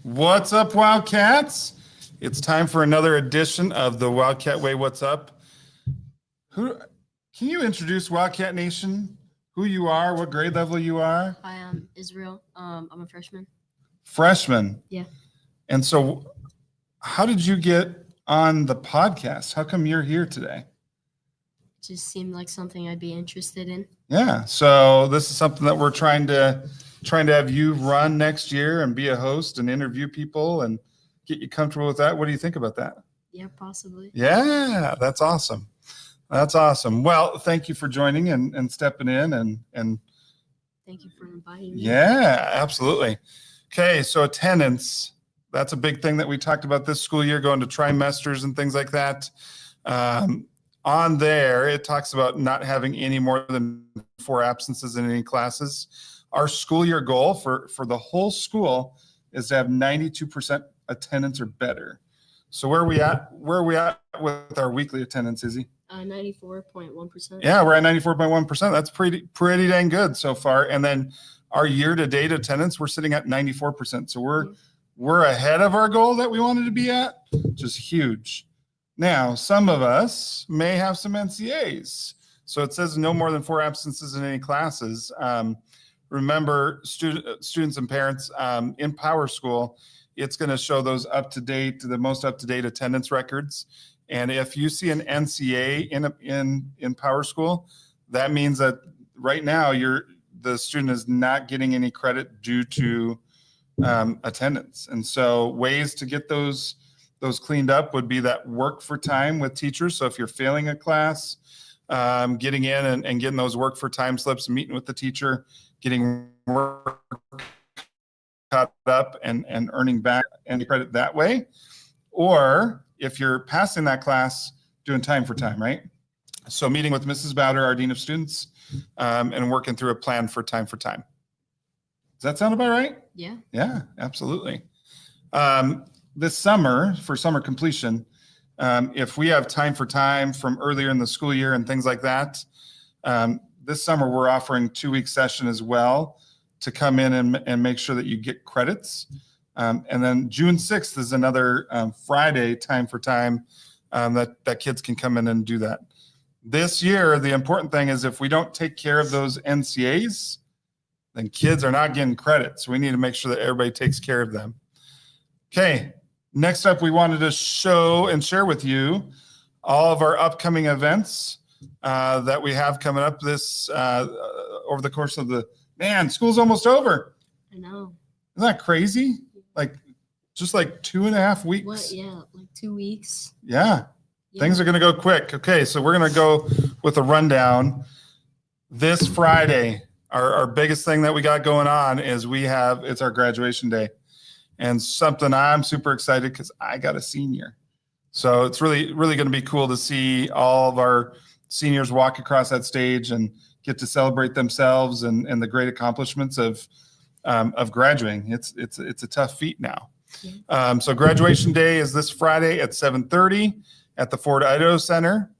What's up, Wildcats? It's time for another edition of the Wildcat Way. What's up? Who can you introduce Wildcat Nation? Who you are? What grade level you are? Hi, I'm Israel. I'm a freshman. Freshman. Yeah. And so, how did you get on the podcast? How come you're here today? Just seemed like something I'd be interested in. Yeah. So this is something that we're trying to have you run next year and be a host and interview people and get you comfortable with that. What do you think about that? Yeah, possibly. Yeah, that's awesome. That's awesome. Well, thank you for joining and stepping in and Thank you for inviting me. yeah, absolutely. Okay, so attendance, that's a big thing that we talked about this school year, going to trimesters and things like that. On there, it talks about not having any more than 4 absences in any classes. Our school year goal for the whole school is to have 92% attendance or better. So where are we at with our weekly attendance, Izzy? 94.1%. Yeah, we're at 94.1%. That's pretty dang good so far. And then our year-to-date attendance, we're sitting at 94%. So we're ahead of our goal that we wanted to be at, which is huge. Now, some of us may have some NCAs. So it says no more than 4 absences in any classes. Remember, students and parents in Power School, it's going to show those the most up-to-date attendance records. And if you see an NCA in Power School, that means that right now the student is not getting any credit due to attendance. And so ways to get those cleaned up would be that work for time with teachers. So if you're failing a class, getting in and getting those work for time slips, meeting with the teacher, getting work caught up and earning back any credit that way. Or if you're passing that class, doing time for time, right? So meeting with Mrs. Bowder, our Dean of Students, and working through a plan for time for time. Does that sound about right? Yeah. Yeah, absolutely. This summer, for summer completion, if we have time for time from earlier in the school year and things like that, this summer we're offering 2-week session as well to come in and make sure that you get credits. And then June 6th is another Friday time for time that kids can come in and do that. This year, the important thing is if we don't take care of those NCAs, then kids are not getting credit. So we need to make sure that everybody takes care of them. Okay, next up, we wanted to show and share with you all of our upcoming events that we have coming up this over the course of school's almost over. I know. Isn't that crazy? Just like 2.5 weeks. What? Yeah, like 2 weeks. Yeah. Things are going to go quick. Okay, so we're going to go with a rundown. This Friday, our biggest thing that we got going on is it's our graduation day. And something I'm super excited because I got a senior. So it's really, really going to be cool to see all of our seniors walk across that stage and get to celebrate themselves and the great accomplishments of graduating. It's a tough feat now. Yeah. So graduation day is this Friday at 7:30 at the Ford Idaho Center.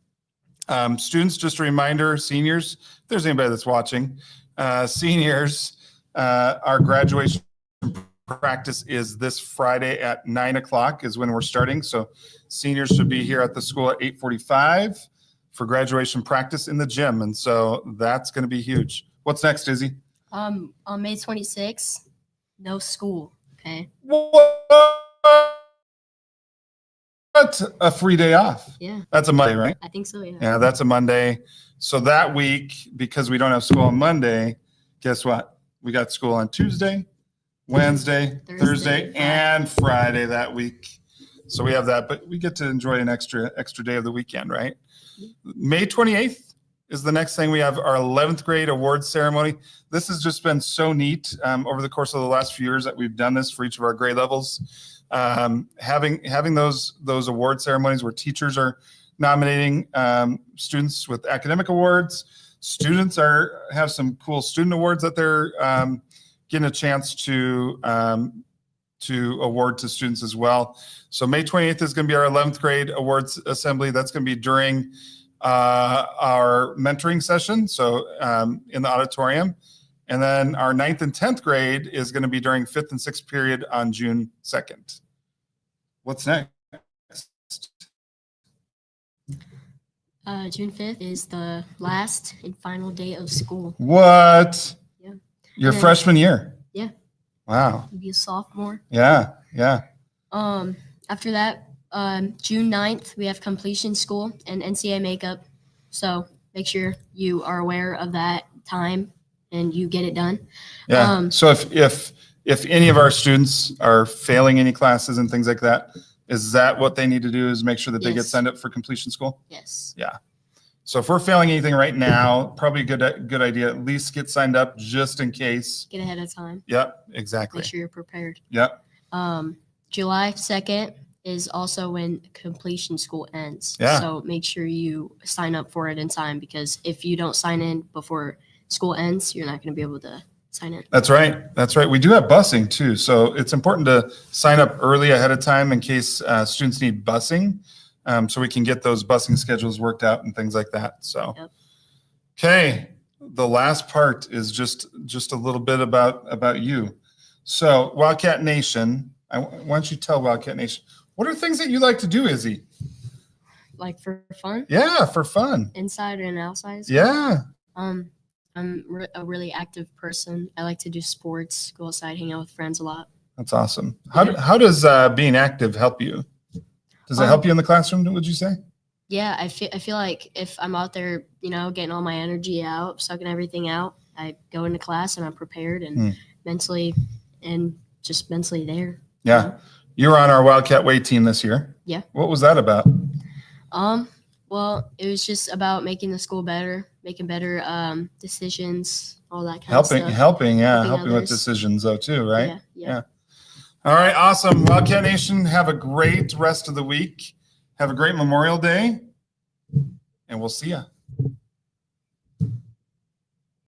Students, just a reminder, seniors, if there's anybody that's watching, seniors, our graduation practice is this Friday at 9:00 is when we're starting. So seniors should be here at the school at 8:45 for graduation practice in the gym. And so that's going to be huge. What's next, Izzy? On May 26th, no school. Okay. What? A free day off. Yeah. That's a Monday, right? I think so. Yeah. Yeah, that's a Monday. So that week, because we don't have school on Monday, guess what? We got school on Tuesday, Wednesday, Thursday, and Friday that week. So we have that, but we get to enjoy an extra day of the weekend, right? May 28th is the next thing. We have our 11th grade awards ceremony. This has just been so neat over the course of the last few years that we've done this for each of our grade levels. Having those award ceremonies where teachers are nominating students with academic awards. Students have some cool student awards that they're getting a chance to award to students as well. So May 28th is going to be our 11th grade awards assembly. That's going to be during our mentoring session, so in the auditorium. And then our 9th and 10th grade is going to be during 5th and 6th period on June 2nd. What's next? June 5th is the last and final day of school. What? Yeah. Your And then- freshman year? Yeah. Wow. You'll be a sophomore. Yeah. Yeah. After that, June 9th, we have completion school and NCAA makeup. So make sure you are aware of that time and you get it done. Yeah. So if any of our students are failing any classes and things like that, is that what they need to do, is make sure that they get Yes. signed up for completion school? Yes. So if we're failing anything right now, probably a good idea, at least get signed up just in case. Get ahead of time. Yep, exactly. Make sure you're prepared. Yep. July 2nd is also when completion school ends. Yeah. So make sure you sign up for it in time, because if you don't sign in before school ends, you're not going to be able to sign in. That's right. That's right. We do have busing too. So it's important to sign up early ahead of time in case students need busing. So we can get those busing schedules worked out and things like that. So, Yep. Okay. The last part is just a little bit about you. So Wildcat Nation, why don't you tell Wildcat Nation, what are things that you like to do, Izzy? Like for fun, Yeah, for fun. inside and outside. Yeah. I'm a really active person. I like to do sports, go outside, hang out with friends a lot. That's awesome. How does being active help you? Does it help you in the classroom, would you say? Yeah, I feel like if I'm out there, getting all my energy out, sucking everything out, I go into class and I'm prepared and mentally there. Yeah. You were on our Wildcat Way team this year. Yeah. What was that about? Well, it was just about making the school better, making better decisions, all that kind of stuff. Helping with others. decisions though too, right? Yeah. All right, awesome. Wildcat Nation, have a great rest of the week. Have a great Memorial Day, and we'll see ya.